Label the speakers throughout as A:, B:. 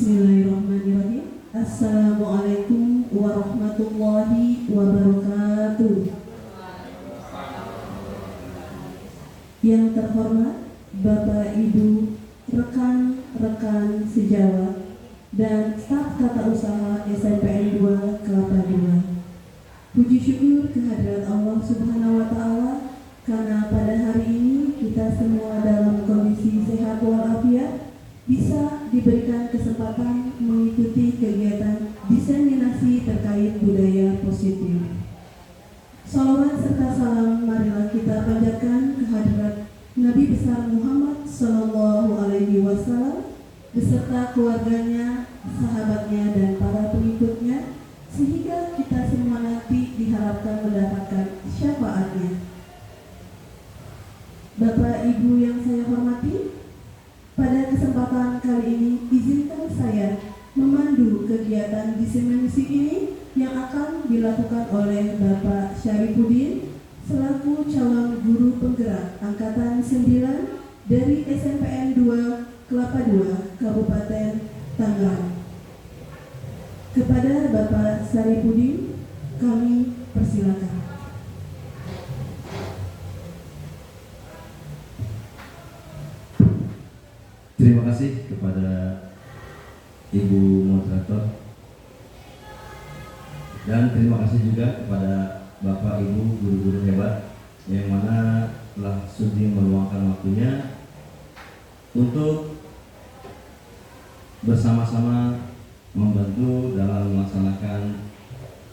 A: Bismillahirrahmanirrahim. Assalamualaikum warahmatullahi wabarakatuh. Yang terhormat Bapak Ibu, rekan-rekan sejawat dan staf tata usaha SNPN 2 Kelapa II. Puji syukur kehadirat Allah Subhanahu wa Ta'ala karena pada hari ini kita semua dalam kondisi sehat walafiat bisa diberikan kesempatan mengikuti kegiatan diseminasi terkait budaya positif. Salawat serta salam marilah kita panjatkan kehadirat Nabi besar Muhammad Sallallahu Alaihi Wasallam beserta keluarganya, sahabatnya, dan para pengikutnya, sehingga kita semua nanti diharapkan mendapatkan syafaatnya. Bapak Ibu yang saya hormati, pada kesempatan kali ini izinkan saya memandu kegiatan diseminasi ini yang akan dilakukan oleh Bapak Syarifuddin selaku calon guru penggerak angkatan 9 dari SNPN 2 Kelapa II Kabupaten Tangerang. Kepada Bapak Syarifuddin kami persilakan.
B: Terima kasih kepada Ibu Moderator dan terima kasih juga kepada Bapak Ibu guru-guru hebat yang mana telah sudi meluangkan waktunya untuk bersama-sama membantu dalam melaksanakan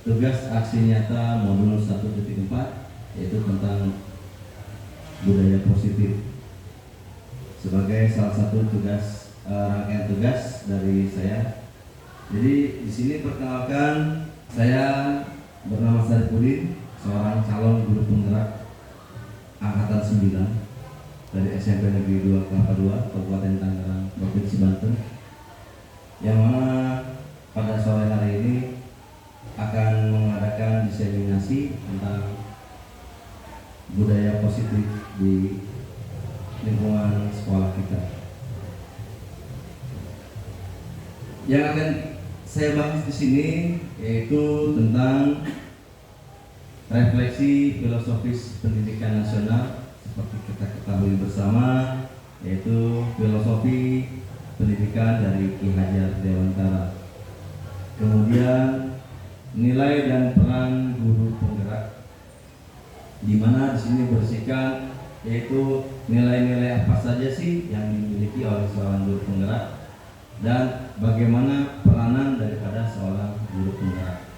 B: tugas aksi nyata modul 1.4 yaitu tentang budaya positif sebagai salah satu tugas rangkaian tugas dari saya. Jadi di sini perkenalkan, saya bernama Syarifuddin, seorang calon guru penggerak angkatan 9 dari SMP Negeri 2 Kelapa II Kabupaten Tangerang Provinsi Banten, yang mana pada sore hari ini akan mengadakan diseminasi tentang budaya positif di lingkungan sekolah kita. Yang akan saya bahas di sini yaitu tentang refleksi filosofis pendidikan nasional seperti kita ketahui bersama, yaitu filosofi pendidikan dari Ki Hajar Dewantara. Kemudian nilai dan peran guru penggerak, di mana di sini berisikan yaitu nilai-nilai apa saja sih yang dimiliki oleh seorang guru penggerak dan bagaimana peranan daripada seorang guru penggerak.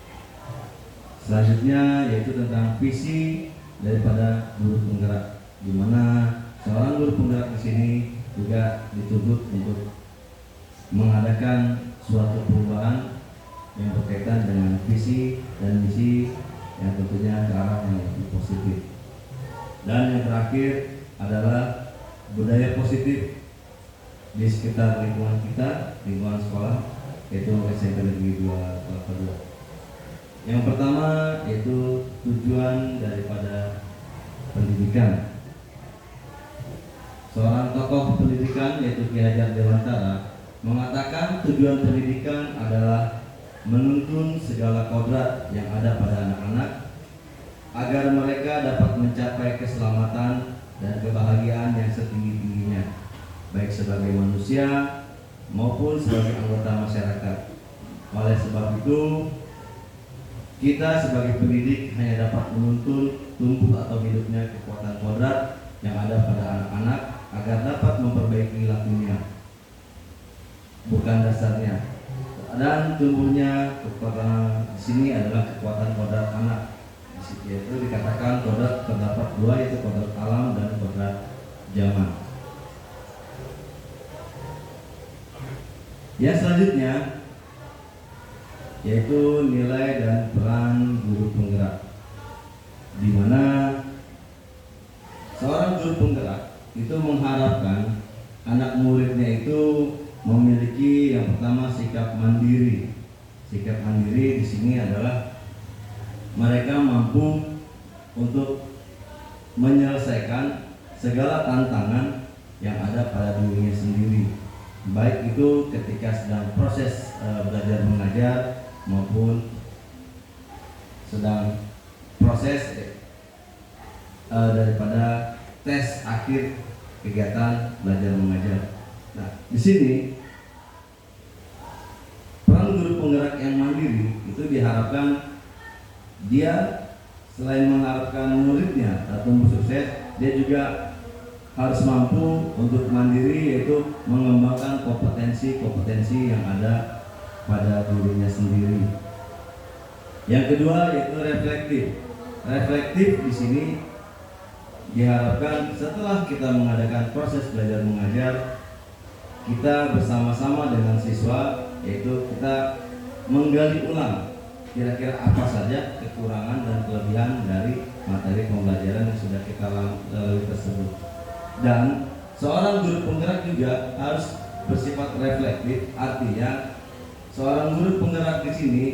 B: Selanjutnya yaitu tentang visi daripada guru penggerak, di mana seorang guru penggerak di sini juga dituntut untuk mengadakan suatu perubahan yang berkaitan dengan visi dan misi yang tentunya ke arah yang lebih positif. Dan yang terakhir adalah budaya positif di sekitar lingkungan kita, lingkungan sekolah, yaitu SMP Negeri 2 Kelapa II. Yang pertama yaitu tujuan daripada pendidikan. Seorang tokoh pendidikan yaitu Ki Hajar Dewantara mengatakan tujuan pendidikan adalah menuntun segala kodrat yang ada pada anak-anak agar mereka dapat mencapai keselamatan dan kebahagiaan yang setinggi-tingginya, baik sebagai manusia maupun sebagai anggota masyarakat. Oleh sebab itu, kita sebagai pendidik hanya dapat menuntun tumbuh atau hidupnya kekuatan kodrat yang ada pada anak-anak agar dapat memperbaiki lakunya, bukan dasarnya. Dan tumbuhnya kekuatan di sini adalah kekuatan kodrat anak. Yaitu dikatakan kodrat terdapat dua, yaitu kodrat alam dan kodrat zaman. Yang selanjutnya yaitu nilai dan peran guru penggerak, di mana seorang guru penggerak itu mengharapkan anak muridnya itu memiliki yang pertama sikap mandiri. Sikap mandiri di sini adalah mereka mampu untuk menyelesaikan segala tantangan yang ada pada dirinya sendiri, baik itu ketika sedang proses belajar mengajar maupun sedang proses daripada tes akhir kegiatan belajar mengajar. Nah, di sini peran guru penggerak yang mandiri itu diharapkan dia selain mengharapkan muridnya tumbuh sukses, dia juga harus mampu untuk mandiri, yaitu mengembangkan kompetensi-kompetensi yang ada pada dirinya sendiri. Yang kedua yaitu reflektif. Reflektif di sini diharapkan setelah kita mengadakan proses belajar mengajar, kita bersama-sama dengan siswa, yaitu kita menggali ulang kira-kira apa saja kekurangan dan kelebihan dari materi pembelajaran yang sudah kita lalui tersebut. Dan seorang guru penggerak juga harus bersifat reflektif, artinya seorang guru penggerak di sini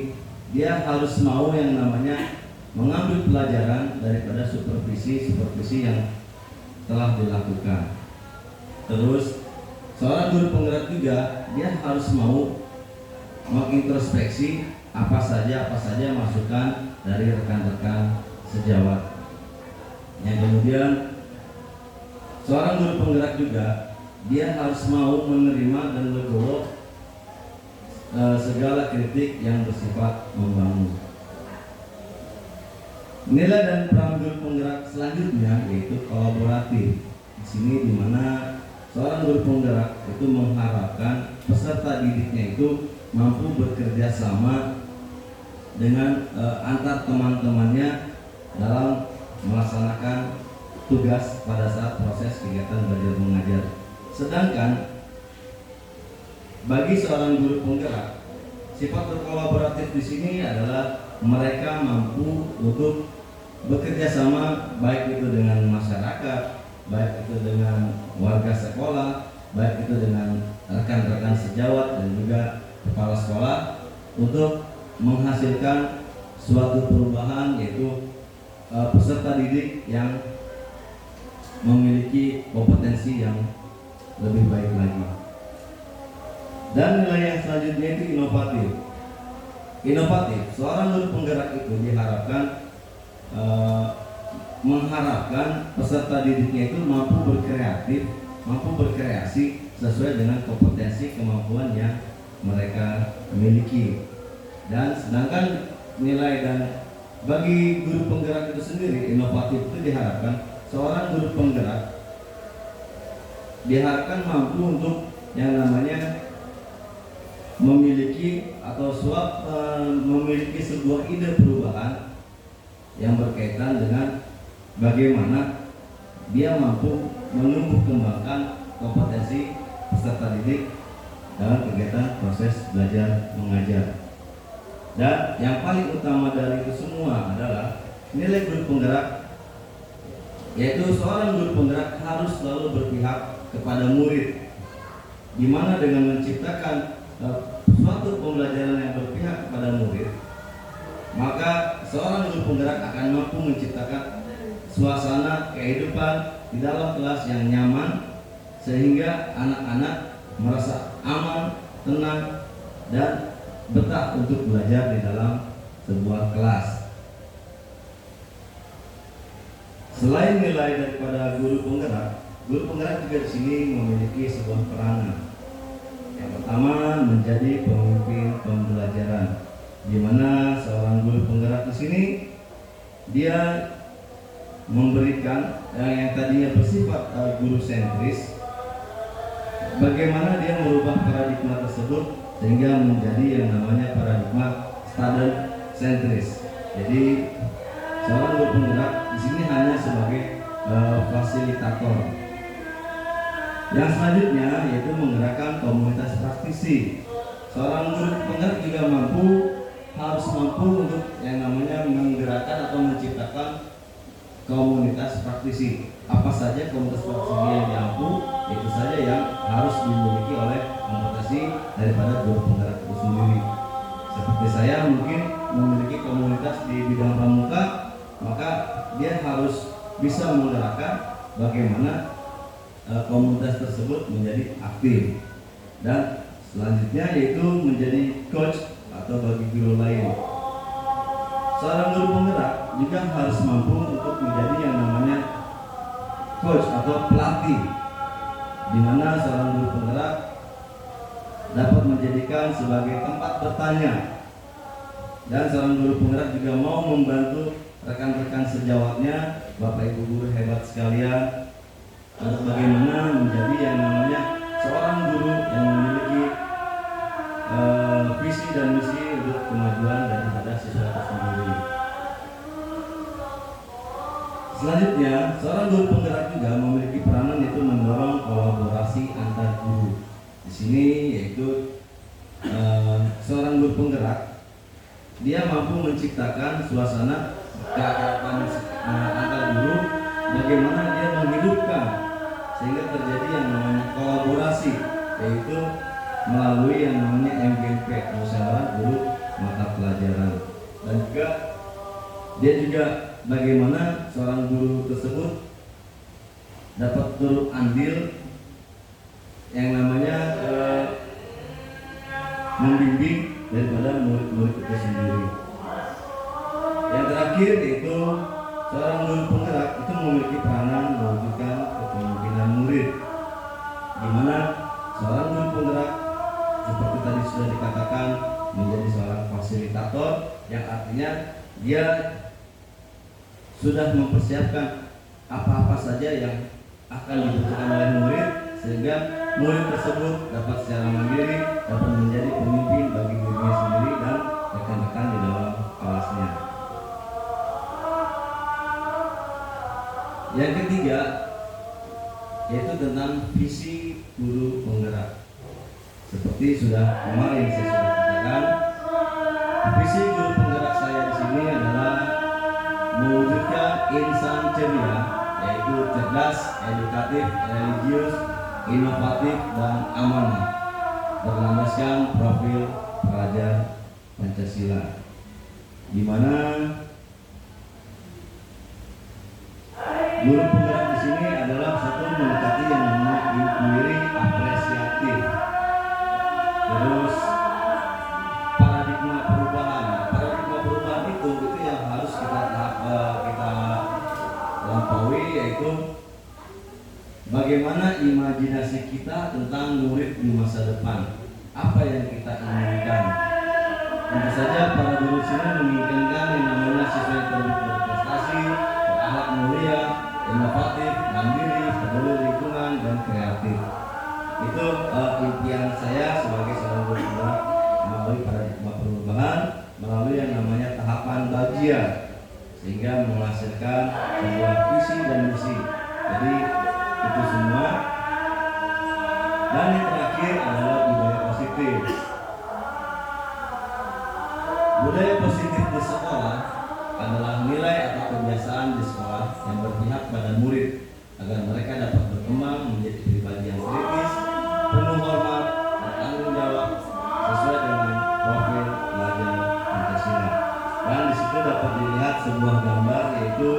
B: dia harus mau yang namanya mengambil pelajaran daripada supervisi yang telah dilakukan. Terus seorang guru penggerak juga dia harus mau mengintrospeksi apa saja masukan dari rekan-rekan sejawat. Yang kemudian seorang guru penggerak juga dia harus mau menerima dan legowo segala kritik yang bersifat membangun. Nilai dan peran guru penggerak selanjutnya yaitu kolaboratif. Di sini di mana seorang guru penggerak itu mengharapkan peserta didiknya itu mampu bekerja sama dengan antar teman-temannya dalam melaksanakan tugas pada saat proses kegiatan belajar mengajar. Sedangkan bagi seorang guru penggerak, sifat berkolaboratif di sini adalah mereka mampu untuk bekerja sama, baik itu dengan masyarakat, baik itu dengan warga sekolah, baik itu dengan rekan-rekan sejawat dan juga kepala sekolah untuk menghasilkan suatu perubahan, yaitu peserta didik yang memiliki kompetensi yang lebih baik lagi. Dan nilai yang selanjutnya itu inovatif. Seorang guru penggerak itu diharapkan mengharapkan peserta didiknya itu mampu berkreatif, mampu berkreasi sesuai dengan kompetensi kemampuan yang mereka miliki. Dan sedangkan nilai dan bagi guru penggerak itu sendiri, inovatif itu diharapkan seorang guru penggerak diharapkan mampu untuk yang namanya memiliki memiliki sebuah ide perubahan yang berkaitan dengan bagaimana dia mampu menumbuh kembangkan kompetensi peserta didik dalam kegiatan proses belajar mengajar. Dan yang paling utama dari itu semua adalah nilai guru penggerak, yaitu seorang guru penggerak harus selalu berpihak kepada murid, di mana dengan menciptakan suatu pembelajaran yang berpihak kepada murid, maka seorang guru penggerak akan mampu menciptakan suasana kehidupan di dalam kelas yang nyaman, sehingga anak-anak merasa aman, tenang, dan betah untuk belajar di dalam sebuah kelas. Selain nilai daripada guru penggerak juga di sini memiliki sebuah peranan. Yang pertama, menjadi pemimpin pembelajaran, di mana seorang guru penggerak di sini dia memberikan yang tadinya bersifat guru sentris, bagaimana dia merubah paradigma tersebut sehingga menjadi yang namanya paradigma student sentris. Jadi seorang guru penggerak di sini hanya sebagai fasilitator. Yang selanjutnya yaitu menggerakkan komunitas praktisi. Seorang guru penggerak juga harus mampu untuk yang namanya menggerakkan atau menciptakan komunitas praktisi. Apa saja komunitas praktisi yang mampu, itu saja yang harus dimiliki oleh kompetensi daripada guru penggerak itu sendiri. Seperti saya mungkin memiliki komunitas di bidang pramuka, maka dia harus bisa menggerakkan bagaimana komunitas tersebut menjadi aktif. Dan selanjutnya yaitu menjadi coach atau bagi guru lain. Seorang guru penggerak juga harus mampu untuk menjadi yang namanya coach atau pelatih, di mana seorang guru penggerak dapat menjadikan sebagai tempat bertanya, dan seorang guru penggerak juga mau membantu rekan-rekan sejawatnya, Bapak Ibu guru hebat sekalian, untuk bagaimana menjadi yang namanya seorang guru yang memiliki visi dan misi untuk kemajuan daripada siswa itu sendiri. Selanjutnya, seorang guru penggerak juga memiliki peranan yaitu mendorong kolaborasi antar guru. Di sini yaitu seorang guru penggerak, dia mampu menciptakan suasana keakraban antar guru, bagaimana dia menghidupkan sehingga terjadi yang namanya kolaborasi, yaitu melalui yang namanya MGP, musyawarah guru mata pelajaran. Dan juga dia juga bagaimana seorang guru tersebut dapat turut andil yang namanya membimbing daripada murid-murid itu sendiri. Yang terakhir yaitu seorang guru penggerak itu memiliki peranan mewujudkan kepemimpinan murid, di mana seorang guru penggerak seperti tadi sudah dikatakan menjadi seorang fasilitator, yang artinya dia sudah mempersiapkan apa-apa saja yang akan dibutuhkan oleh murid, sehingga murid tersebut dapat secara mandiri dapat menjadi pemimpin bagi dirinya sendiri dan rekan-rekan di dalam kelasnya. Yang ketiga yaitu tentang visi guru penggerak. Seperti sudah kemarin saya sudah katakan, visi guru penggerak saya di sini adalah mewujudkan insan ceria, yaitu cerdas, edukatif, religius, inovatif, dan amanah, berlandaskan profil pelajar Pancasila, di mana guru penggerak di sini adalah satu mendekati yang namanya inquiry apresiatif. Terus paradigma perubahan itu yang harus kita lampaui, yaitu bagaimana imajinasi kita tentang murid di masa depan, apa yang kita inginkan. Tentu saja para guru sini menginginkan yang namanya siswa yang berprestasi, berakhlak mulia, inovatif, mandiri, peduli lingkungan, dan kreatif. Itu impian saya sebagai seorang guru penggerak melalui paradigma perubahan, melalui yang namanya tahapan bagian, sehingga menghasilkan sebuah visi dan misi. Jadi itu semua. Dan yang terakhir adalah budaya positif. Budaya positif di sekolah adalah nilai atau kebiasaan di sekolah yang berpihak pada murid agar mereka dapat berkembang menjadi pribadi yang kritis, penuh hormat, bertanggung jawab sesuai dengan profil pelajar Pancasila. Dan di situ dapat dilihat sebuah gambar, yaitu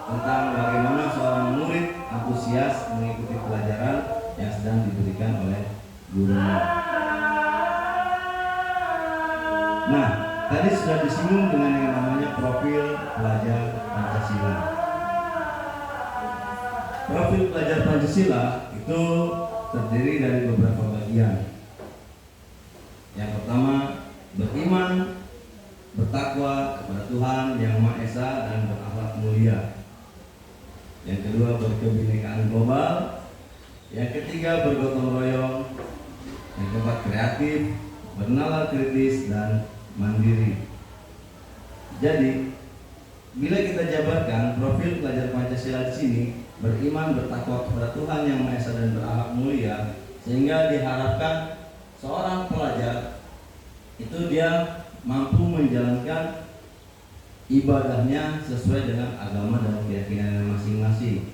B: tentang bagaimana seorang murid antusias mengikuti pelajaran yang sedang diberikan oleh gurunya. Nah, tadi sudah disinggung dengan yang namanya profil pelajar Pancasila. Profil pelajar Pancasila itu terdiri dari beberapa bagian. Yang pertama, beriman, bertakwa kepada Tuhan Yang Maha Esa dan berakhlak mulia. Yang kedua, berkebinekaan global. Yang ketiga, bergotong royong. Yang keempat, kreatif, bernalar kritis, dan mandiri. Jadi, bila kita jabarkan profil pelajar Pancasila di sini, beriman, bertakwa kepada Tuhan Yang Maha Esa dan berakhlak mulia, sehingga diharapkan seorang pelajar itu dia mampu menjalankan ibadahnya sesuai dengan agama dan keyakinan masing-masing.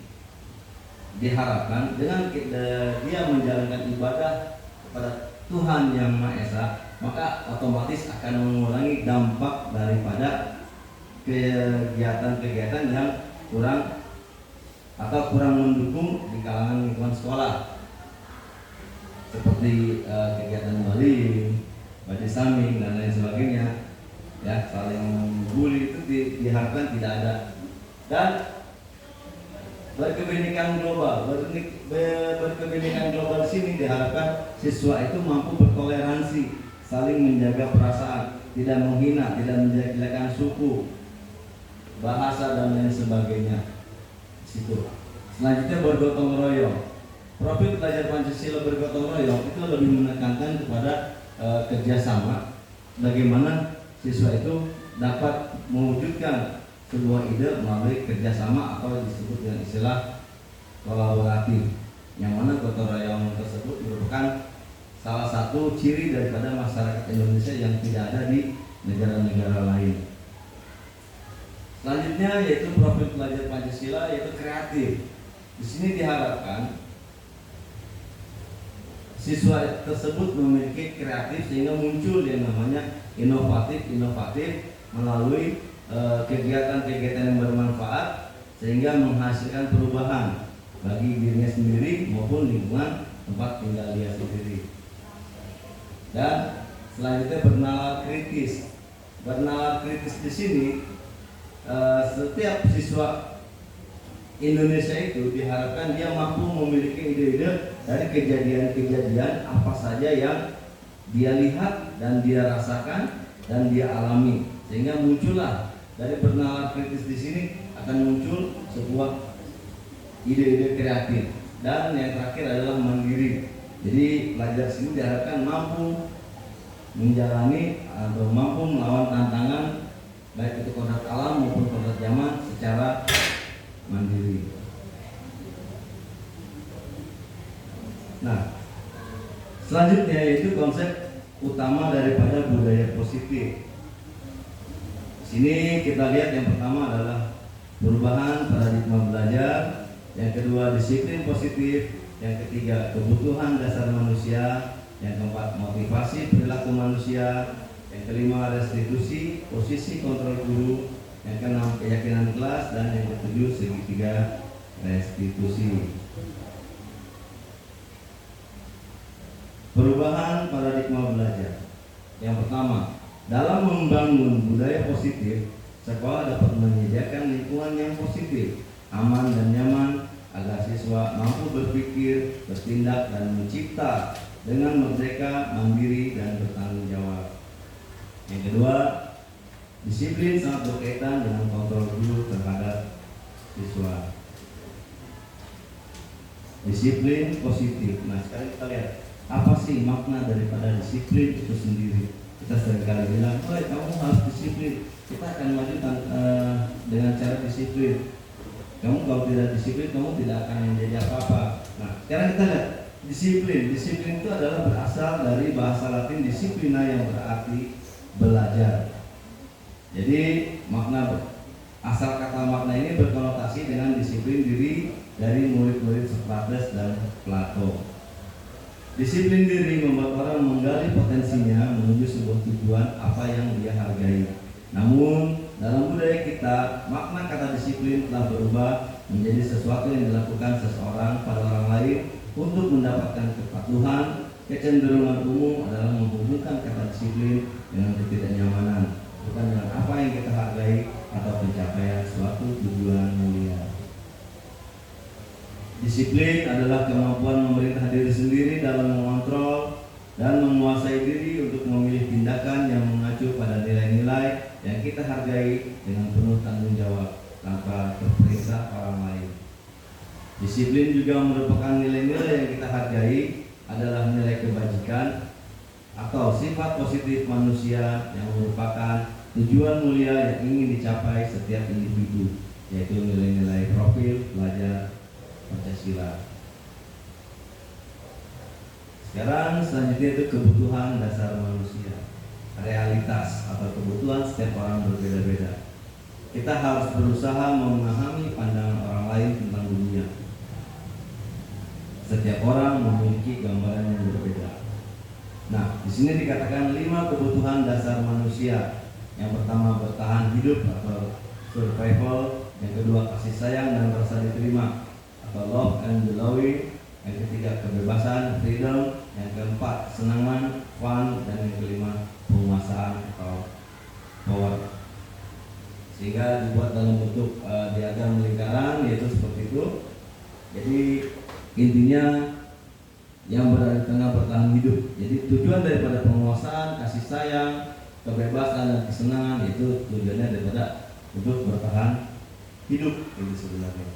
B: Diharapkan dengan dia menjalankan ibadah kepada Tuhan Yang Maha Esa, maka otomatis akan mengurangi dampak daripada kegiatan-kegiatan yang kurang atau kurang mendukung di kalangan lingkungan sekolah. seperti kegiatan bullying, body shaming dan lain sebagainya, ya saling bully itu diharapkan tidak ada. Dan berkebinekaan global, berkebinekaan global di sini diharapkan siswa itu mampu bertoleransi, saling menjaga perasaan, tidak menghina, tidak menjelek-jelekan suku, bahasa dan lain sebagainya. Situ. Selanjutnya bergotong royong. Profil pelajar Pancasila bergotong royong itu lebih menekankan kepada kerjasama, bagaimana siswa itu dapat mewujudkan sebuah ide melalui kerjasama atau disebut dengan istilah kolaboratif, yang mana gotong royong tersebut merupakan salah satu ciri daripada masyarakat Indonesia yang tidak ada di negara-negara lain. Selanjutnya yaitu profil pelajar Pancasila yaitu kreatif. Di sini diharapkan siswa tersebut memiliki kreatif sehingga muncul yang namanya inovatif melalui kegiatan-kegiatan yang bermanfaat sehingga menghasilkan perubahan bagi dirinya sendiri maupun lingkungan tempat tinggal dia sendiri. Dan selanjutnya bernalar kritis. Bernalar kritis di sini setiap siswa Indonesia itu diharapkan dia mampu memiliki ide-ide dari kejadian-kejadian apa saja yang dia lihat dan dia rasakan dan dia alami, sehingga muncullah dari bernalar kritis di sini akan muncul sebuah ide-ide kreatif. Dan yang terakhir adalah mandiri. Jadi pelajar sini diharapkan mampu menjalani atau mampu melawan tantangan baik itu kodrat alam maupun kodrat zaman secara mandiri. Nah, selanjutnya yaitu konsep utama daripada budaya positif. Di sini kita lihat yang pertama adalah perubahan paradigma belajar, yang kedua disiplin positif, yang ketiga kebutuhan dasar manusia, yang keempat motivasi perilaku manusia, yang kelima restitusi posisi kontrol guru, yang keenam keyakinan kelas, dan yang ketujuh segitiga restitusi. Perubahan paradigma belajar. Yang pertama, dalam membangun budaya positif, sekolah dapat menyediakan lingkungan yang positif, aman dan nyaman agar siswa mampu berpikir, bertindak dan mencipta dengan merdeka, mandiri dan bertanggung jawab. Yang kedua, disiplin sangat berkaitan dengan kontrol guru terhadap siswa. Disiplin positif. Nah, sekarang kita lihat apa sih makna daripada disiplin itu sendiri. Kita seringkali bilang, oh kamu harus disiplin. Kita akan maju dengan cara disiplin. Kamu kalau tidak disiplin, kamu tidak akan menjadi apa-apa. Nah, sekarang kita lihat disiplin. Disiplin itu adalah berasal dari bahasa Latin disiplina yang berarti belajar. Jadi asal kata makna ini berkonotasi dengan disiplin diri dari murid-murid Sokrates dan Plato. Disiplin diri membuat orang menggali potensinya menuju sebuah tujuan apa yang dia hargai. Namun dalam budaya kita, makna kata disiplin telah berubah menjadi sesuatu yang dilakukan seseorang pada orang lain untuk mendapatkan kepatuhan. Kecenderungan umum adalah menghubungkan kata disiplin dengan ketidaknyamanan, bukan dengan apa yang kita hargai atau pencapaian suatu tujuan mulia. Disiplin adalah kemampuan memerintah diri sendiri dalam mengontrol dan menguasai diri untuk memilih tindakan yang mengacu pada nilai-nilai yang kita hargai dengan penuh tanggung jawab tanpa terperintah orang lain. Disiplin juga merupakan nilai-nilai yang kita hargai adalah nilai kebajikan atau sifat positif manusia yang merupakan tujuan mulia yang ingin dicapai setiap individu, yaitu nilai-nilai profil pelajar Pancasila. Sekarang selanjutnya itu kebutuhan dasar manusia, realitas atau kebutuhan setiap orang berbeda-beda. Kita harus berusaha memahami pandangan orang lain tentang dunia. Setiap orang memiliki gambaran yang berbeda. Nah, di sini dikatakan 5 kebutuhan dasar manusia. Yang pertama bertahan hidup atau survival, yang kedua kasih sayang dan rasa diterima atau love and belonging, yang ketiga kebebasan, freedom, yang keempat kesenangan, fun, dan yang kelima penguasaan atau power. Sehingga dibuat dalam bentuk diagram lingkaran, yaitu seperti itu. Jadi intinya yang berada di tengah bertahan hidup. Jadi tujuan daripada penguasaan, kasih sayang, kebebasan dan kesenangan itu tujuannya daripada untuk bertahan hidup itu sebenarnya.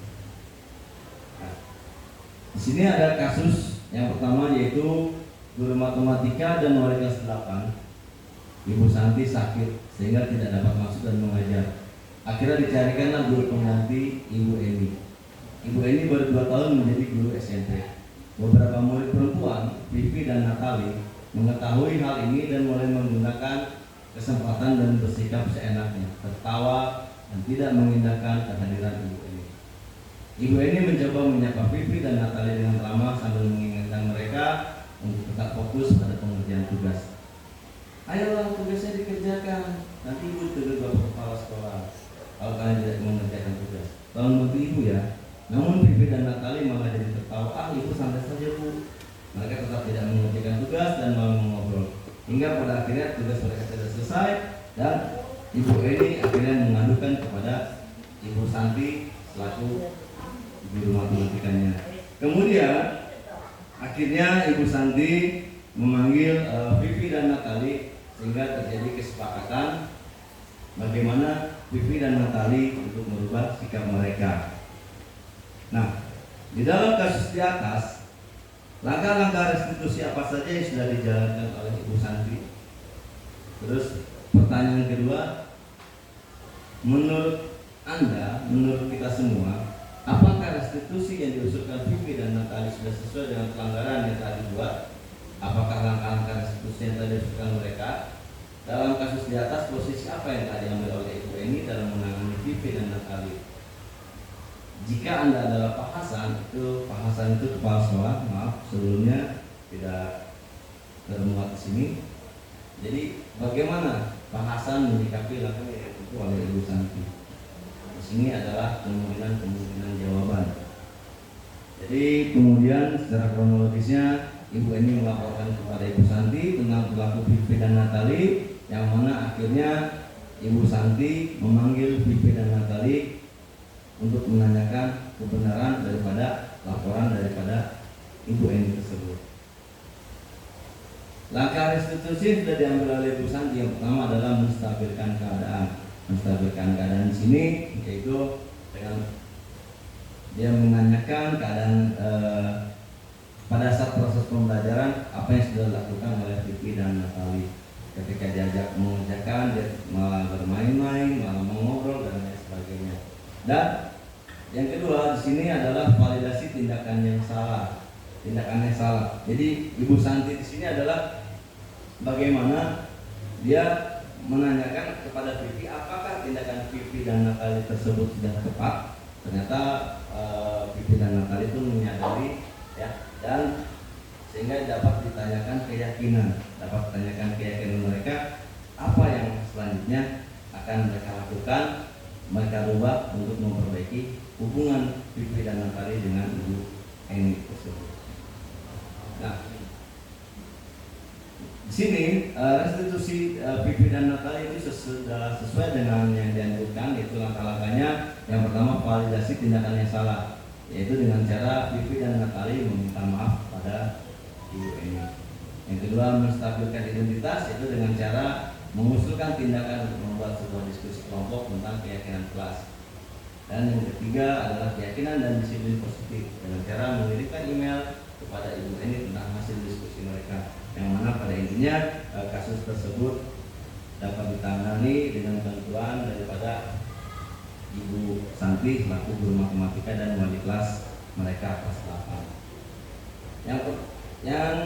B: Nah, di sini ada kasus yang pertama, yaitu guru matematika dan wali kelas 8. Ibu Santi sakit sehingga tidak dapat masuk dan mengajar. Akhirnya dicarikanlah guru pengganti, Ibu Eni. Ibu Eni baru 2 tahun menjadi guru SMP. Beberapa murid perempuan, Vivi dan Natali, mengetahui hal ini dan mulai menggunakan kesempatan dan bersikap seenaknya, tertawa dan tidak mengindahkan kehadiran Ibu Eni. Ibu Eni mencoba menyapa Vivi dan Natali dengan ramah sambil mengingatkan mereka untuk tetap fokus pada pengerjaan tugas. Ayolah, tugasnya dikerjakan. Nanti Ibu tegur Bapak Kepala Sekolah kalau kalian tidak mengerjakan tugas. Tolong bantu Ibu ya. Namun Vivi dan Natali malah jadi tertawa. Ibu santai saja Bu. Mereka tetap tidak mengerjakan tugas dan malah mengobrol. Hingga pada akhirnya tugas mereka sudah selesai dan Ibu Eni akhirnya mengadukan kepada Ibu Santi selaku guru matematikanya. Kemudian akhirnya Ibu Santi memanggil Vivi dan Natali sehingga terjadi kesepakatan bagaimana Vivi dan Natali untuk merubah sikap mereka. Nah, di dalam kasus di atas, langkah-langkah restitusi apa saja yang sudah dijalankan oleh Ibu Santi? Terus pertanyaan kedua, menurut Anda, menurut kita semua, apakah restitusi yang diusulkan Vivi dan Natali sudah sesuai dengan pelanggaran yang telah dibuat? Apakah langkah-langkah restitusi yang telah diusulkan mereka? Dalam kasus di atas, posisi apa yang telah diambil oleh Ibu Eni dalam menangani Vivi dan Natali? Jika Anda adalah Pak Hasan itu kepala sekolah, maaf sebelumnya tidak termuat di sini. Jadi bagaimana Pak Hasan menyikapi langkah yang ditempuh oleh Ibu Santi? Di sini adalah kemungkinan jawaban. Jadi kemudian secara kronologisnya Ibu Eni melaporkan kepada Ibu Santi tentang perilaku Vivi dan Natali, yang mana akhirnya Ibu Santi memanggil Vivi dan Natali untuk menanyakan kebenaran daripada laporan daripada Ibu Eni tersebut. Langkah restitusi yang sudah diambil oleh Ibu Santi yang pertama adalah menstabilkan keadaan. Menstabilkan keadaan di sini yaitu dengan dia menanyakan keadaan pada saat proses pembelajaran apa yang sudah dilakukan oleh Vivi dan Natali. Ketika diajak mengerjakan, dia malah bermain-main, malah mengobrol dan lain sebagainya. Dan yang kedua di sini adalah validasi tindakan yang salah. Tindakan yang salah. Jadi Ibu Santi di sini adalah bagaimana dia menanyakan kepada Vivi apakah tindakan Vivi dan Natali tersebut sudah tepat. Ternyata Vivi dan Natali itu menyadari ya, dan sehingga dapat ditanyakan keyakinan mereka apa yang selanjutnya akan mereka lakukan, mereka rubah untuk memperbaiki hubungan Vivi dan Natali dengan Ibu Eni tersebut. Nah, di sini restitusi Vivi dan Natali itu sudah sesuai dengan yang dianjurkan, yaitu langkah-langkahnya. Yang pertama, validasi tindakan yang salah, yaitu dengan cara Vivi dan Natali meminta maaf pada Ibu Eni. Yang kedua, menstabilkan identitas, yaitu dengan cara mengusulkan tindakan untuk membuat sebuah diskusi kelompok tentang keyakinan kelas. Dan yang ketiga adalah keyakinan dan disiplin positif, dengan cara mengirimkan email kepada Ibu Eni tentang hasil diskusi mereka, yang mana pada intinya kasus tersebut dapat ditangani dengan bantuan daripada Ibu Santi selaku guru matematika dan wali kelas mereka kelas 8. Yang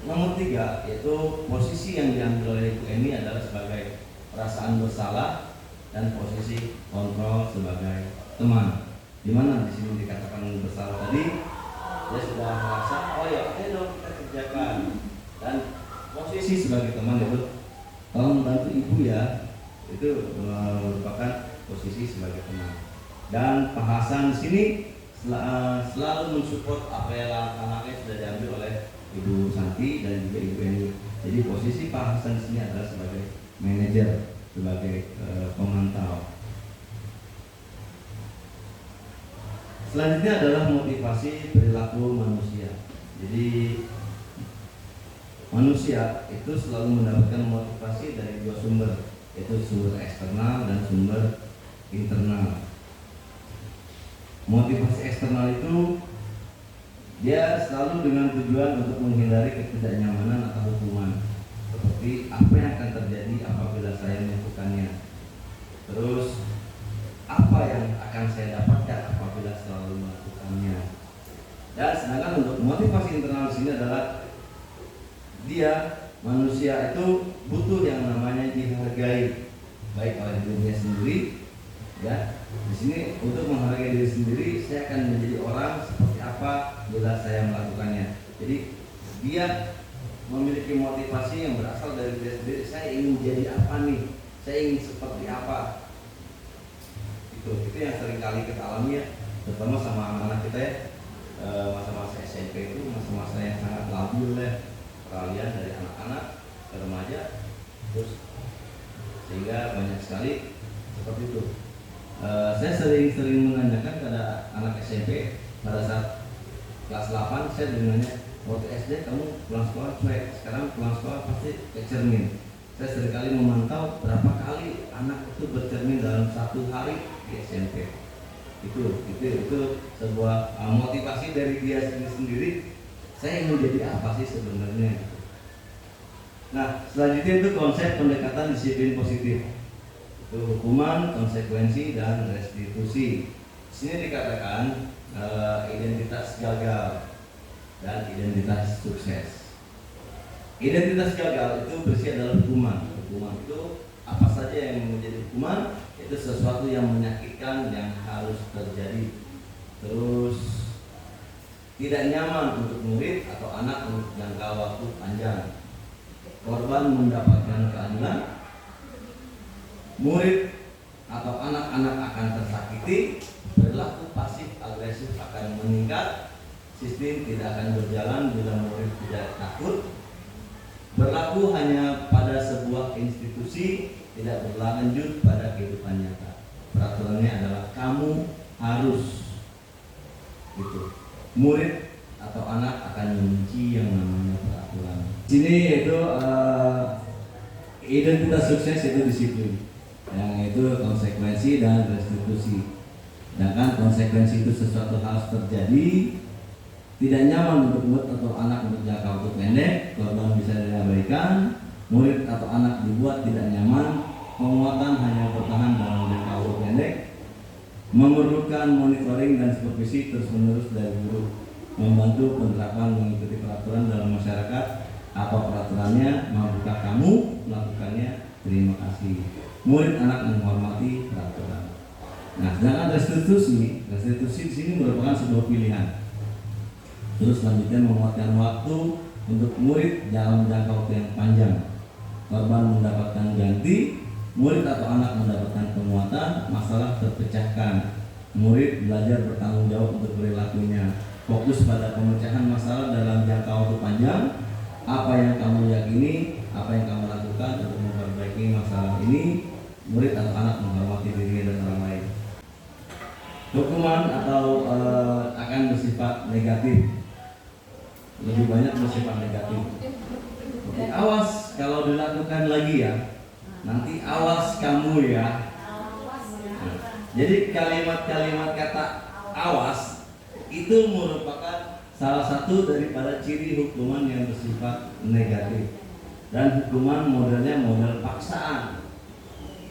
B: nomor 3 yaitu posisi yang diambil oleh Ibu Eni adalah sebagai perasaan bersalah dan posisi kontrol sebagai teman. Dimana di sini dikatakan bersalah tadi, dia sudah merasa oh ya oke dong kita kerjakan, dan posisi sebagai teman itu tolong bantu ibu ya, itu merupakan posisi sebagai teman. Dan Pak Hasan di sini selalu mensupport apa yang anaknya sudah diambil oleh Ibu Santi dan juga Ibu Eni. Jadi posisi Pak Hasan di sini adalah sebagai manajer, sebagai pemantau. Selanjutnya adalah motivasi perilaku manusia. Jadi manusia itu selalu mendapatkan motivasi dari dua sumber, yaitu sumber eksternal dan sumber internal. Motivasi eksternal itu dia selalu dengan tujuan untuk menghindari ketidaknyamanan atau hukuman, seperti apa yang akan terjadi apabila saya melakukannya. Terus apa yang akan saya dapatkan apabila selalu melakukannya. Dan sedangkan untuk motivasi internal di sini adalah dia manusia itu butuh yang namanya dihargai, baik oleh dirinya sendiri, ya. Di sini untuk menghargai diri sendiri, saya akan menjadi orang seperti apa bila saya melakukannya. Jadi dia memiliki motivasi yang berasal dari diri sendiri. Saya ingin jadi apa nih? Saya ingin seperti apa? Itu yang sering kali kita alami ya, terutama sama anak-anak kita ya. Masa-masa SMP itu masa-masa yang sangat labil ya, peralihan dari anak-anak ke remaja, terus sehingga banyak sekali seperti itu. Saya sering menanyakan kepada anak SMP pada saat kelas 8, saya menanya, waktu SD kamu pulang sekolah cuek, sekarang pulang sekolah pasti cek cermin. Saya seringkali memantau berapa kali anak itu bercermin dalam satu hari di SMP. Itu sebuah motivasi dari dia sendiri. Saya ingin jadi apa sih sebenarnya? Nah, selanjutnya itu konsep pendekatan disiplin positif. Itu hukuman, konsekuensi, dan restitusi. Di sini dikatakan identitas gagal dan identitas sukses. Identitas gagal itu berisi adalah hukuman. Hukuman itu apa saja yang menjadi hukuman, itu sesuatu yang menyakitkan yang harus terjadi. Terus tidak nyaman untuk murid atau anak untuk jangka waktu panjang. Korban mendapatkan keadilan, murid atau anak-anak akan tersakiti, perilaku pasif agresif akan meningkat, sistem tidak akan berjalan bila murid tidak takut, berlaku hanya pada sebuah institusi, tidak berlanjut pada kehidupan nyata. Peraturannya adalah kamu harus gitu. Murid atau anak akan membenci yang namanya peraturan. Sini yaitu identitas sukses itu disiplin, yang itu konsekuensi dan restitusi. Sedangkan konsekuensi itu sesuatu harus terjadi, tidak nyaman untuk murid atau anak untuk jangka waktu pendek, korban bisa diabaikan, murid atau anak dibuat tidak nyaman, penguatan hanya bertahan dalam jangka waktu pendek, memerlukan monitoring dan supervisi terus-menerus dari guru, membantu penerapan mengikuti peraturan dalam masyarakat. Apa peraturannya? Mampukah kamu melakukannya? Terima kasih. Murid anak menghormati peraturan. Nah, sedangkan restitusi di sini merupakan sebuah pilihan. Terus selanjutnya menguatkan waktu untuk murid dalam jangka waktu yang panjang. Korban mendapatkan ganti, murid atau anak mendapatkan penguatan, masalah terpecahkan. Murid belajar bertanggung jawab untuk perilakunya. Fokus pada pemecahan masalah dalam jangka waktu panjang. Apa yang kamu yakini, apa yang kamu lakukan untuk memperbaiki masalah ini. Murid atau anak menghormati diri dan orang lain. Hukuman atau akan bersifat negatif, lebih banyak bersifat negatif. Oke, awas kalau dilakukan lagi ya, nanti awas kamu ya. Nah, jadi kalimat-kalimat kata awas itu merupakan salah satu daripada ciri hukuman yang bersifat negatif. Dan hukuman modelnya model paksaan.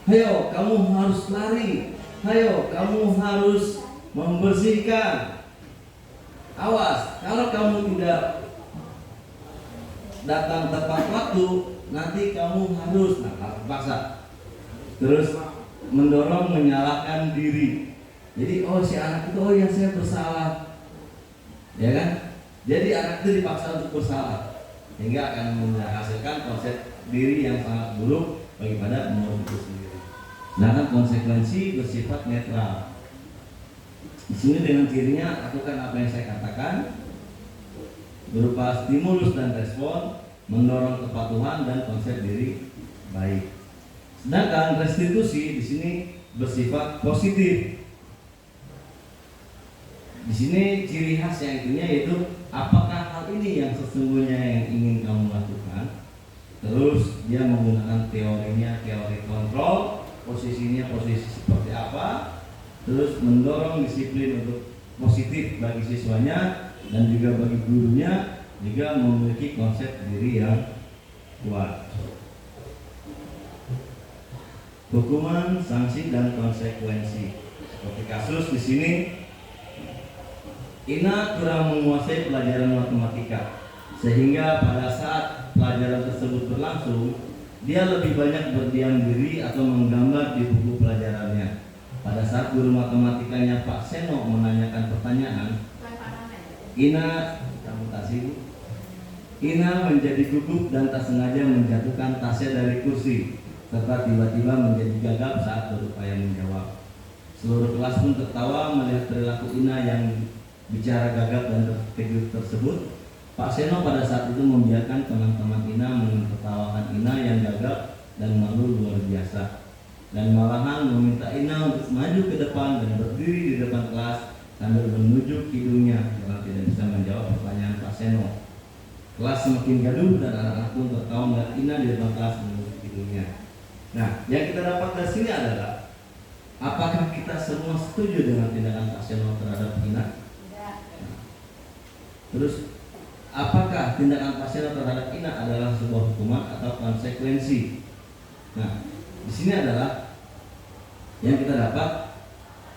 B: Hayo kamu harus lari, hayo kamu harus membersihkan. Awas kalau kamu tidak datang tepat waktu, nanti kamu harus paksa. Terus mendorong menyalahkan diri. Jadi si anak itu ya saya bersalah, ya kan? Jadi anak itu dipaksa untuk bersalah, hingga akan menghasilkan konsep diri yang sangat buruk bagi pada murid itu sendiri. Sedangkan konsekuensi bersifat netral. Di sini dengan cirinya lakukan apa yang saya katakan berupa stimulus dan respon, mendorong kepatuhan dan konsep diri baik. Sedangkan restitusi di sini bersifat positif. Di sini ciri khas yang intinya yaitu apakah hal ini yang sesungguhnya yang ingin kamu lakukan. Terus dia menggunakan teorinya, teori kontrol, posisinya posisi seperti apa. Terus mendorong disiplin untuk positif bagi siswanya dan juga bagi gurunya, juga memiliki konsep diri yang kuat. Hukuman, sanksi dan konsekuensi. Seperti kasus di sini, Ina kurang menguasai pelajaran matematika, sehingga pada saat pelajaran tersebut berlangsung, dia lebih banyak berdiam diri atau menggambar di buku pelajarannya. Pada saat guru matematikanya Pak Seno menanyakan pertanyaan, Ina menjadi gugup dan tak sengaja menjatuhkan tasnya dari kursi, serta tiba-tiba menjadi gagap saat berupaya menjawab. Seluruh kelas pun tertawa melihat perilaku Ina yang bicara gagap dan terkejut tersebut. Pak Seno pada saat itu membiarkan teman-teman Ina menertawakan Ina yang gagap dan malu luar biasa, dan malahan meminta Ina untuk maju ke depan dan berdiri di depan kelas sambil menunjuk hidungnya karena tidak bisa menjawab pertanyaan Pak Seno. Kelas semakin gaduh dan anak-anak pun tertawa melihat Ina di depan kelas menunjuk hidungnya. Nah, yang kita dapat dari sini adalah apakah kita semua setuju dengan tindakan Pak Seno terhadap Ina? Nah, terus apakah tindakan Pak Seno terhadap Ina adalah sebuah hukuman atau konsekuensi? Nah, di sini adalah yang kita dapat,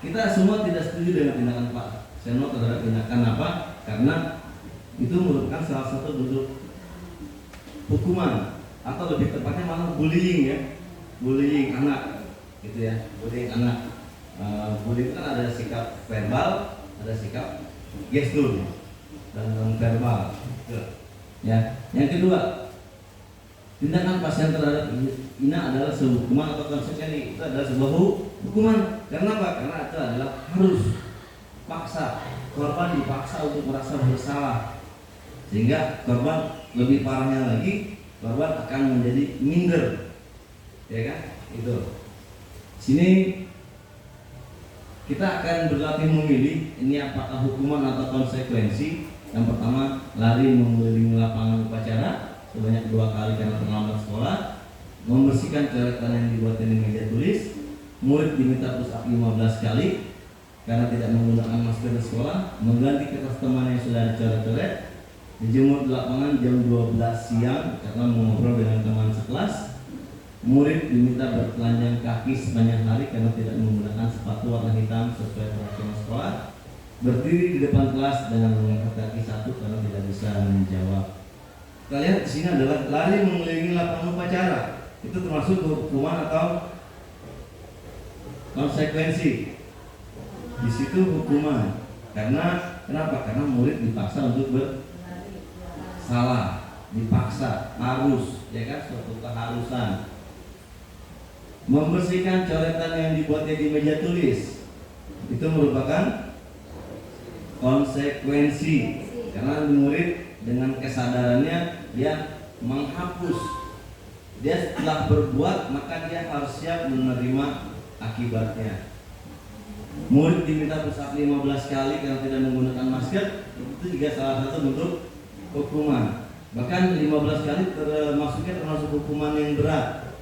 B: kita semua tidak setuju dengan tindakan Pak Seno terhadap Ina. Kenapa? Karena itu merupakan salah satu bentuk hukuman, atau lebih tepatnya malah bullying ya, bullying anak, gitu ya, bullying anak. Bullying kan ada sikap verbal, ada sikap gestur dan non verbal. Ya, yang kedua, tindakan pasien terhadap Ina adalah sebuah hukuman atau konsekuensi. Itu adalah sebuah hukuman. Karena apa? Karena itu adalah harus paksa, korban dipaksa untuk merasa bersalah, sehingga korban lebih parahnya lagi, korban akan menjadi minder, ya kan? Itu. Sini kita akan berlatih memilih ini apakah hukuman atau konsekuensi. Yang pertama, lari mengelilingi lapangan upacara sebanyak 2 kali karena terlambat sekolah, membersihkan coretan yang dibuat di meja tulis, murid diminta push up 15 kali karena tidak menggunakan masker di sekolah, mengganti kertas teman yang sudah dicoret-coret, dijemur di lapangan jam 12 siang karena mengobrol dengan teman sekelas, murid diminta bertelanjang kaki sepanjang hari karena tidak menggunakan sepatu warna hitam sesuai peraturan sekolah, berdiri di depan kelas dengan mengangkat kaki satu karena tidak bisa menjawab. Kita lihat di sini adalah lari mengelilingi lapangan upacara. Itu termasuk hukuman atau konsekuensi. Di situ hukuman. Karena kenapa? Karena murid dipaksa untuk bersalah, dipaksa, harus, ya kan, suatu keharusan. Membersihkan coretan yang dibuatnya di meja tulis. Itu merupakan konsekuensi, karena murid dengan kesadarannya dia menghapus, dia setelah berbuat maka dia harus siap menerima akibatnya. Murid diminta push up 15 kali karena tidak menggunakan masker, itu juga salah satu bentuk hukuman. Bahkan 15 kali termasuk hukuman yang berat.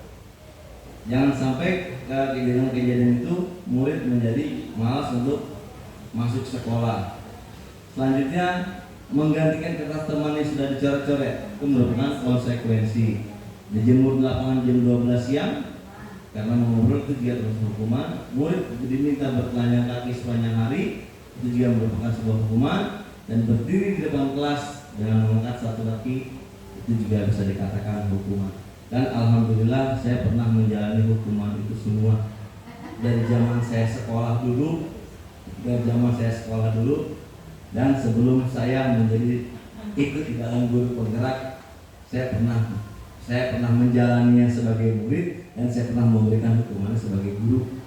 B: Jangan sampai kejadian-kejadian itu murid menjadi malas untuk masuk sekolah. Selanjutnya, menggantikan kertas teman yang sudah dicoret-coret, itu merupakan konsekuensi. Dijemur di lapangan jam 12 siang karena mengobrol, itu juga termasuk hukuman. Murid diminta bertelanjang kaki sepanjang hari, itu juga merupakan sebuah hukuman. Dan berdiri di depan kelas dengan mengangkat satu kaki, itu juga bisa dikatakan hukuman. Dan alhamdulillah saya pernah menjalani hukuman itu semua dari zaman saya sekolah dulu, dan sebelum saya menjadi ikut di dalam guru penggerak, saya pernah menjalaninya sebagai murid dan saya pernah memberikan hukumannya sebagai guru.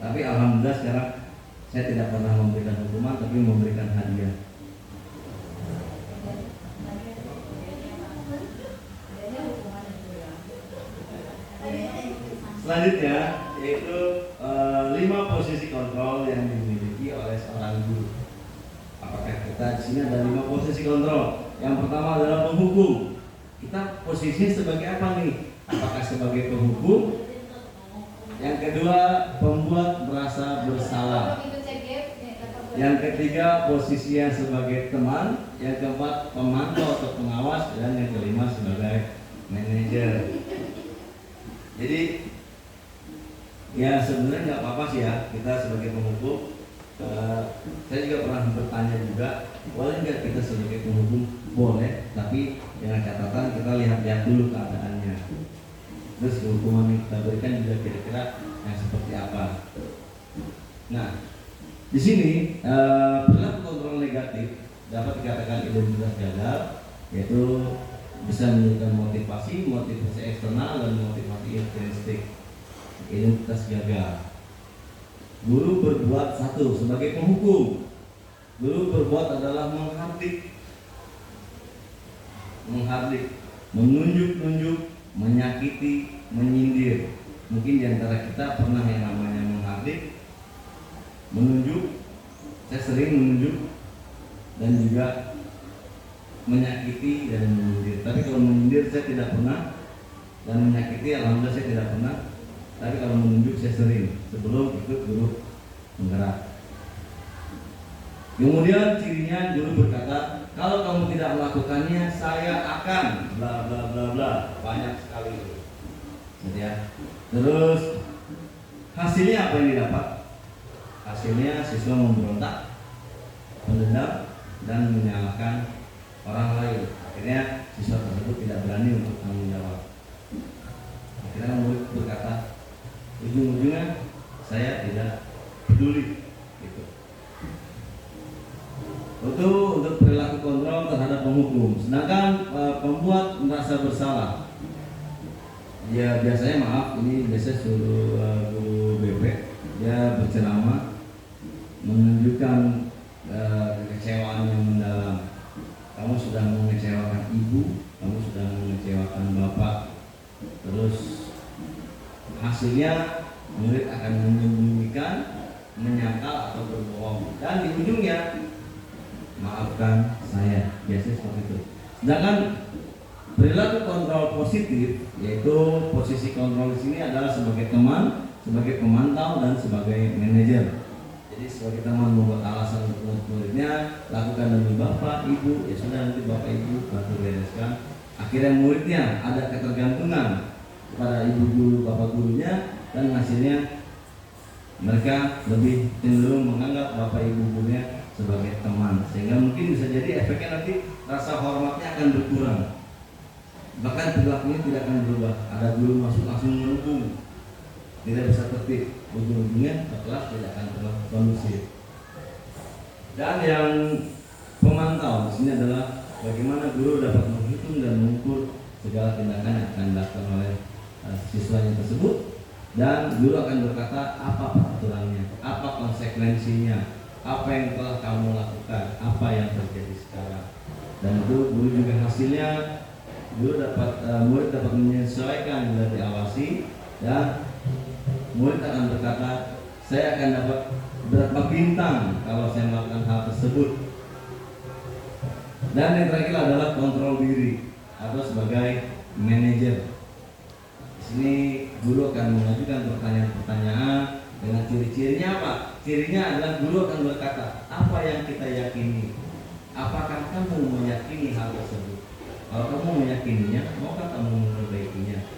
B: Tapi alhamdulillah sekarang Saya tidak pernah memberikan hukuman, tapi memberikan hadiah. Selanjutnya yaitu 5 posisi kontrol yang dimiliki oleh seorang guru. Apakah kita di sini ada 5 posisi kontrol? Yang pertama adalah penghukum. Kita posisinya sebagai apa nih? Apakah sebagai penghukum? Yang kedua, pembuat merasa bersalah. Yang ketiga, posisinya sebagai teman. Yang keempat, pemantau atau pengawas. Dan yang kelima, sebagai manajer. Jadi ya sebenarnya nggak apa-apa sih ya kita sebagai penghukum. Saya juga pernah bertanya juga, boleh nggak kita sebagai penghukum? Boleh, tapi dengan catatan kita lihat-lihat dulu keadaannya. Terus hukuman yang kita berikan juga kira-kira yang seperti apa. Nah, di sini perilaku kontrol negatif dapat dikatakan identitas gagal, yaitu bisa menunjukkan motivasi eksternal dan motivasi intrinsik. Identitas gagal. Guru berbuat satu sebagai penghukum. Guru berbuat adalah menghardik, menunjuk-nunjuk, menyakiti, menyindir. Mungkin diantara kita pernah yang namanya menghardik, menunjuk. Saya sering menunjuk dan juga menyakiti dan menyindir. Tapi kalau menyindir saya tidak pernah, dan menyakiti alhamdulillah saya tidak pernah. Tapi kalau menunjuk saya sering sebelum ikut guru penggerak. Kemudian cirinya guru berkata, kalau kamu tidak melakukannya saya akan bla bla bla bla. Banyak sekali itu. Gitu ya. Terus hasilnya apa yang didapat? Hasilnya siswa memberontak, mendendam, dan menyalahkan orang lain. Akhirnya siswa tersebut tidak berani untuk tanggung jawab. Akhirnya murid berkata, ujung-ujungnya saya tidak peduli. Gitu. Untuk perilaku kontrol terhadap penghukum. Sedangkan pembuat merasa bersalah, ya biasanya ini biasa suruh guru BP, dia berceramah menunjukkan kekecewaan yang mendalam. Kamu sudah mengecewakan ibu, kamu sudah mengecewakan bapak. Terus hasilnya murid akan menyembunyikan, menyangkal atau berbohong, dan di ujungnya maafkan saya. Biasanya seperti itu. Sedangkan perilaku kontrol positif, yaitu posisi kontrol di sini adalah sebagai teman, sebagai pemantau, dan sebagai manajer. Jadi sebagai teman membuat alasan untuk muridnya, lakukan demi bapak, ibu, ya sudah nanti bapak ibu bantu bereskan. Akhirnya muridnya ada ketergantungan kepada ibu guru, bapak gurunya, dan hasilnya mereka lebih cenderung menganggap bapak ibu gurunya sebagai teman, sehingga mungkin bisa jadi efeknya nanti rasa hormatnya akan berkurang, bahkan perilakunya tidak akan berubah. Ada guru masuk langsung mendukung, tidak bisa tertib, ujung-ujungnya kelas tidak akan terlalu kondusif. Dan yang pemantau di sini adalah bagaimana guru dapat menghitung dan mengukur segala tindakan yang akan dilakukan oleh siswanya tersebut, dan guru akan berkata apa peraturannya, apa konsekuensinya, apa yang telah kamu lakukan, apa yang terjadi sekarang. Dan itu guru juga hasilnya murid dapat menyesuaikan bila diawasi, dan murid akan berkata saya akan dapat berapa bintang kalau saya melakukan hal tersebut. Dan yang terakhir adalah kontrol diri atau sebagai manajer. Di sini guru akan mengajukan pertanyaan-pertanyaan dengan ciri-cirinya apa? Cirinya adalah guru akan berkata, apa yang kita yakini? Apakah kamu meyakini hal tersebut? Kalau kamu meyakininya, maukah kamu memperbaikinya?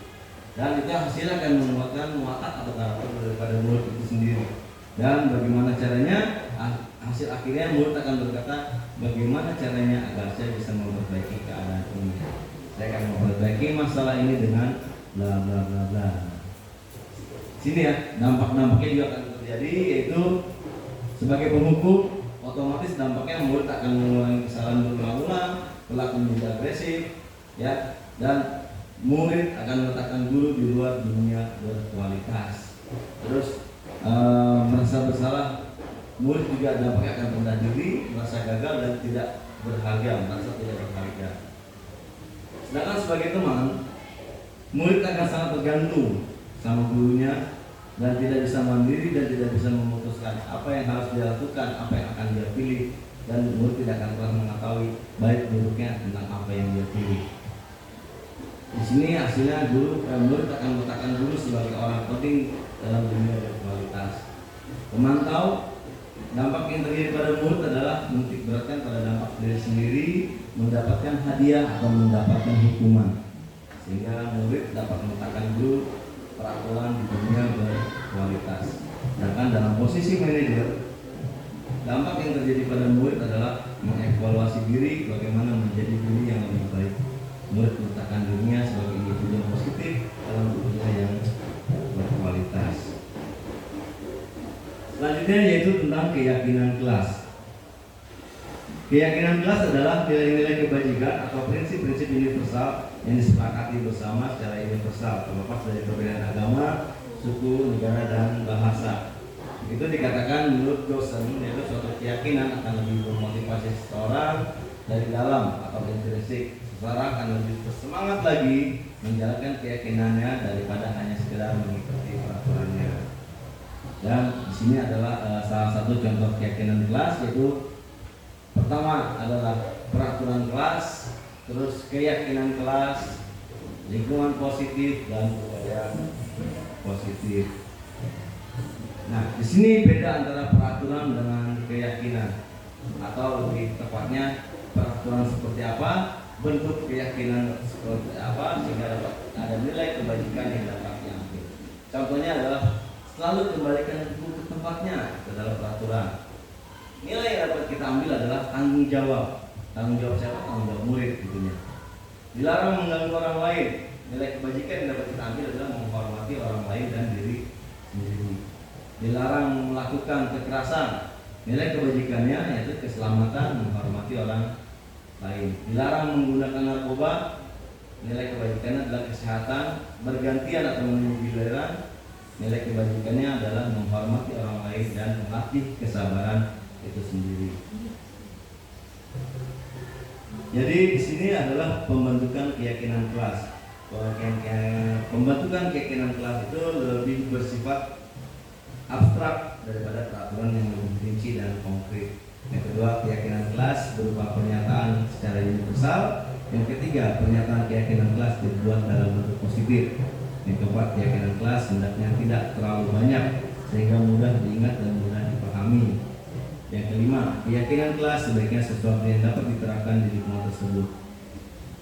B: Dan itu hasilnya akan menguatkan watak atau karakter daripada murid itu sendiri. Dan bagaimana caranya? Hasil akhirnya murid akan berkata, bagaimana caranya agar saya bisa memperbaiki keadaan ini? Saya akan memperbaiki masalah ini dengan bla bla bla bla. Sini ya, dampak-dampaknya juga akan terjadi, yaitu sebagai penghukum, otomatis dampaknya murid akan mengulangi kesalahan berulang-ulang, perilaku menjadi agresif, ya, dan murid akan meletakkan guru di luar dunia berkualitas. Terus merasa bersalah murid juga dampaknya akan rendah diri, merasa gagal dan tidak berharga, merasa tidak berharga. Sedangkan sebagai teman, murid akan sangat tergantung sama gurunya dan tidak bisa mandiri dan tidak bisa memutuskan apa yang harus dia lakukan, apa yang akan dia pilih, dan murid tidak akan pernah mengetahui baik buruknya tentang apa yang dia pilih. Di sini hasilnya murid akan meletakkan guru sebagai orang penting dalam dunia berkualitas. Pemantau, dampak yang terjadi pada murid adalah menitik beratkan pada dampak diri sendiri, mendapatkan hadiah atau mendapatkan hukuman, sehingga murid dapat meletakkan guru peraturan di dunia berkualitas. Sedangkan dalam posisi manajer, dampak yang terjadi pada murid adalah mengevaluasi diri bagaimana menjadi diri yang lebih baik. Murid meletakkan dirinya sebagai individu yang positif dalam dunia yang berkualitas. Selanjutnya yaitu tentang keyakinan kelas. Keyakinan kelas adalah nilai-nilai kebajikan atau prinsip-prinsip universal yang disepakati bersama secara universal, terlepas dari perbedaan agama, suku, negara, dan bahasa. Itu dikatakan menurut Dawson, yaitu suatu keyakinan akan lebih memotivasi seseorang dari dalam atau intrinsik. Seseorang akan lebih bersemangat lagi menjalankan keyakinannya daripada hanya sekedar mengikuti peraturannya. Dan di sini adalah salah satu contoh keyakinan kelas, yaitu pertama adalah peraturan kelas, terus keyakinan kelas, lingkungan positif, dan budaya positif. Nah, di sini beda antara peraturan dengan keyakinan, atau lebih tepatnya peraturan seperti apa, bentuk keyakinan seperti apa, sehingga dapat ada nilai kebajikan yang dapat diambil. Contohnya adalah selalu kembalikan buku ke tempatnya, itu adalah peraturan. Nilai yang dapat kita ambil adalah tanggung jawab. Tanggung jawab siapa? Tanggung jawab murid tentunya. Dilarang mengganggu orang lain. Nilai kebajikan yang dapat kita ambil adalah menghormati orang lain dan diri sendiri. Dilarang melakukan kekerasan. Nilai kebajikannya yaitu keselamatan, menghormati orang lain. Dilarang menggunakan narkoba. Nilai kebajikannya adalah kesehatan, bergantian atau menunggu giliran. Nilai kebajikannya adalah menghormati orang lain dan melatih kesabaran itu sendiri. Jadi di sini adalah pembentukan keyakinan kelas. Pembentukan keyakinan kelas itu lebih bersifat abstrak daripada peraturan yang lebih rinci dan konkret. Yang kedua, keyakinan kelas berupa pernyataan secara universal. Yang ketiga, pernyataan keyakinan kelas dibuat dalam bentuk positif. Yang keempat, keyakinan kelas hendaknya tidak terlalu banyak sehingga mudah diingat dan mudah dipahami. Yang kelima, keyakinan kelas sebaiknya sesuatu yang dapat diterapkan di lingkungan tersebut.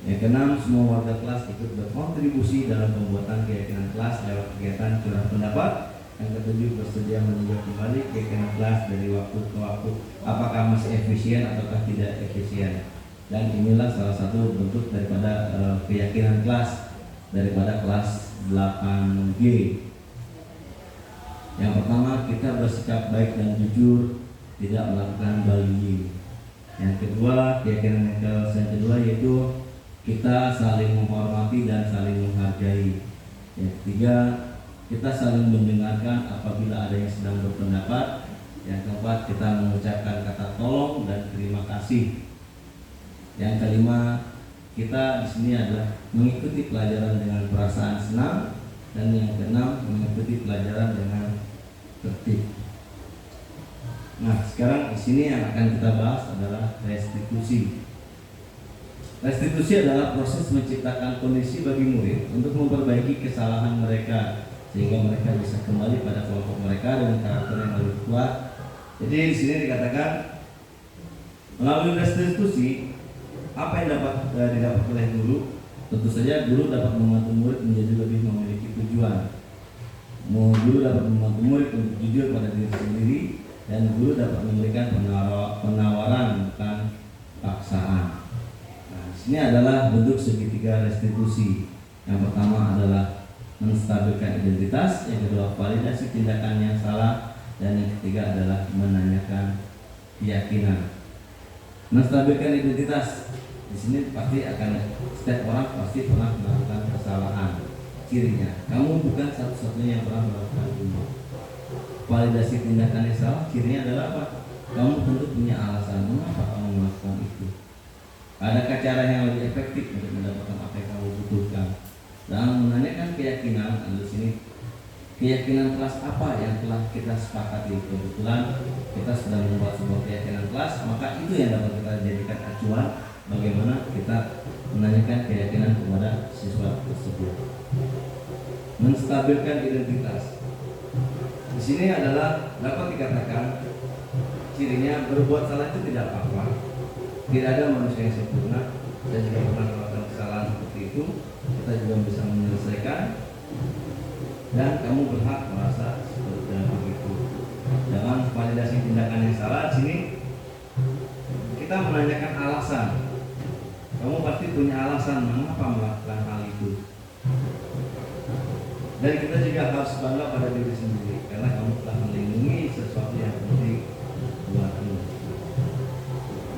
B: Yang keenam, semua warga kelas ikut berkontribusi dalam pembuatan keyakinan kelas lewat kegiatan curah pendapat. Yang ketujuh, bersedia meninjau kembali keyakinan kelas dari waktu ke waktu apakah masih efisien ataukah tidak efisien. Dan inilah salah satu bentuk daripada keyakinan kelas daripada kelas 8G. Yang pertama, kita bersikap baik dan jujur, tidak melakukan bullying. Yang kedua, keyakinan yang kedua yaitu kita saling menghormati dan saling menghargai. Yang ketiga, kita saling mendengarkan apabila ada yang sedang berpendapat. Yang keempat, kita mengucapkan kata tolong dan terima kasih. Yang kelima, kita di sini adalah mengikuti pelajaran dengan perasaan senang. Dan yang keenam, mengikuti pelajaran dengan tertib. Nah, sekarang di sini yang akan kita bahas adalah restitusi. Restitusi adalah proses menciptakan kondisi bagi murid untuk memperbaiki kesalahan mereka sehingga mereka bisa kembali pada kelompok mereka dengan karakter yang lebih kuat. Jadi di sini dikatakan melalui restitusi apa yang dapat didapat oleh guru? Tentu saja guru dapat membantu murid menjadi lebih memiliki tujuan. Guru dapat membantu murid untuk jujur pada diri sendiri dan guru dapat memberikan penawaran bukan paksaan. Nah, di sini adalah bentuk segitiga restitusi. Yang pertama adalah menstabilkan identitas, yang kedua validasi tindakan yang salah, dan yang ketiga adalah menanyakan keyakinan. Menstabilkan identitas, di sini pasti akan setiap orang pasti pernah melakukan kesalahan. Cirinya, kamu bukan satu-satunya yang pernah melakukan ini. validasi tindakan yang salah, cirinya adalah apa? Kamu tentu punya alasan mengapa kamu melakukan itu. Adakah cara yang lebih efektif untuk mendapatkan apa yang kamu butuhkan? Dan menanyakan keyakinan, di sini keyakinan kelas apa yang telah kita sepakati. Kebetulan kita sedang membuat sebuah keyakinan kelas, maka itu yang dapat kita jadikan acuan bagaimana kita menanyakan keyakinan kepada siswa tersebut. Menstabilkan identitas. Di sini adalah dapat dikatakan cirinya berbuat salah itu tidak apa-apa. Tidak ada manusia yang sempurna. Saya juga pernah melakukan kesalahan seperti itu. Kita juga bisa menyelesaikan. Dan kamu berhak merasa seperti begitu. Jangan validasi tindakan yang salah. Di sini kita menanyakan alasan. Kamu pasti punya alasan mengapa melakukan hal itu. Dan kita juga harus bangga pada diri sendiri karena kamu telah melindungi sesuatu yang penting buatmu.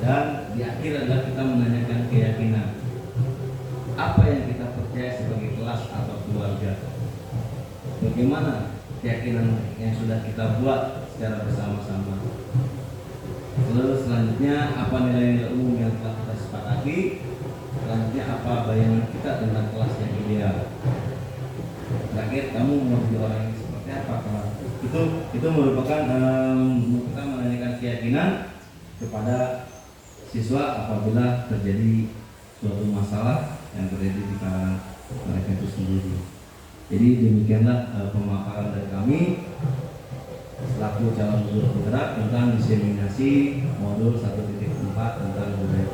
B: Dan di akhir adalah kita menanyakan keyakinan. Apa yang kita percaya sebagai kelas atau keluarga? Bagaimana keyakinan yang sudah kita buat secara bersama-sama? Lalu selanjutnya apa nilai-nilai umum yang telah kita sepakati? Selanjutnya apa bayangan kita tentang kelas yang ideal? Terakhir, kamu mau jadi orang yang seperti apa? Itu merupakan kita menanyakan keyakinan kepada siswa apabila terjadi suatu masalah yang terjadi di kalangan mereka itu sendiri. Jadi demikianlah pemaparan dari kami selaku calon guru penggerak tentang diseminasi modul 1.4 tentang budaya